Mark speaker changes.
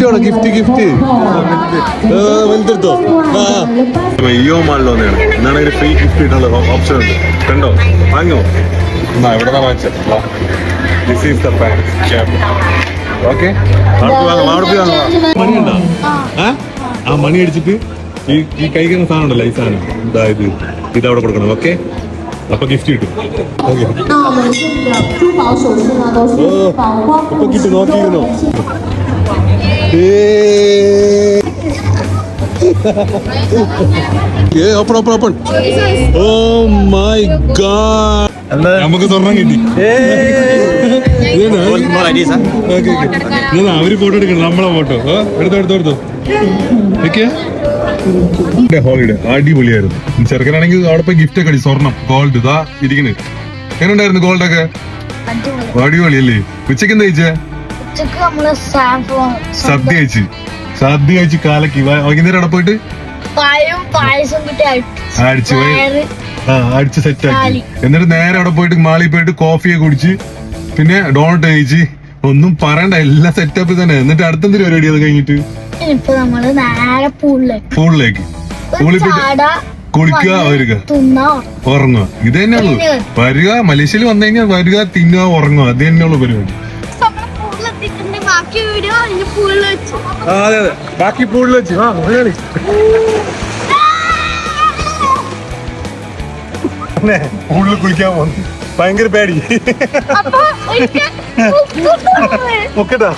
Speaker 1: വേണം ഗിഫ്റ്റ് വലുതെടുത്തോ. അയ്യോ മാളിലോന്നെയാണ് എന്നാണെങ്കിൽ ഫ്രീ ഗിഫ്റ്റ് കിട്ടാനുള്ള ഓപ്ഷൻ ഉണ്ട്. കണ്ടോ വാങ്ങോ എന്നാ എവിടെ വാങ്ങിച്ചത്. This is the pack okay. മണിയുണ്ടോ? ആ മണി അടിച്ചിട്ട് ഈ കഴിക്കുന്ന സാധനം ഉണ്ടല്ലോ, ഈ സാധനം ഇതായത് ഇതവിടെ കൊടുക്കണം. ഓക്കെ, അപ്പൊ ഗിഫ്റ്റ് കിട്ടും. ഇപ്പൊ കിട്ടും, നോക്കിയിരുന്നോ? ഓപ്പൺ. ഓ മൈ ഗോഡ്, നമുക്ക് സ്വർണം കിട്ടി. അവര് ഫോട്ടോ എടുക്കണം, നമ്മളെ ഫോട്ടോ. എടുത്തോ. ഹോളിഡേ അടിപൊളിയായിരുന്നു. ചെറുക്കനാണെങ്കിൽ അവിടെ പോയി ഗിഫ്റ്റ് ഒക്കെ അടി. സ്വർണം, ഗോൾഡ് ഇതാ ഇരിക്കുന്നത്. എങ്ങനെ ഉണ്ടായിരുന്നു ഗോൾഡൊക്കെ? അടിപൊളിയല്ലേ? ഉച്ചക്ക് എന്താ കഴിച്ചേ? സദ്യ കഴിച്ച് കാലക്ക്. വൈകുന്നേരം അവിടെ പോയിട്ട് അടിച്ച് സെറ്റ് ആക്കി. എന്നിട്ട് നേരെ അവിടെ പോയിട്ട് മാളിൽ പോയിട്ട് കോഫിയൊക്കെ കുടിച്ച് പിന്നെ ഡോണറ്റ് കഴിച്ച് ഒന്നും പറയണ്ട, എല്ലാം സെറ്റപ്പ് തന്നെ. എന്നിട്ട് അടുത്തെന്തൊരു പരിപാടി അത് കഴിഞ്ഞിട്ട് പൂളിലേക്ക് കുളിക്കുക, വരിക, ഉറങ്ങുക. ഇത് തന്നെയുള്ളൂ. വരിക, മലേഷ്യയിൽ വന്നു കഴിഞ്ഞാൽ വരിക, തിന്നുക, ഉറങ്ങുക. അത് തന്നെയുള്ളൂ പരിപാടി. അതെ ബാക്കി പൂളിൽ വെച്ച് പൂളിൽ കുളിക്കാൻ പോകുന്നു. ഭയങ്കര പേടി. ഓക്കെടാ.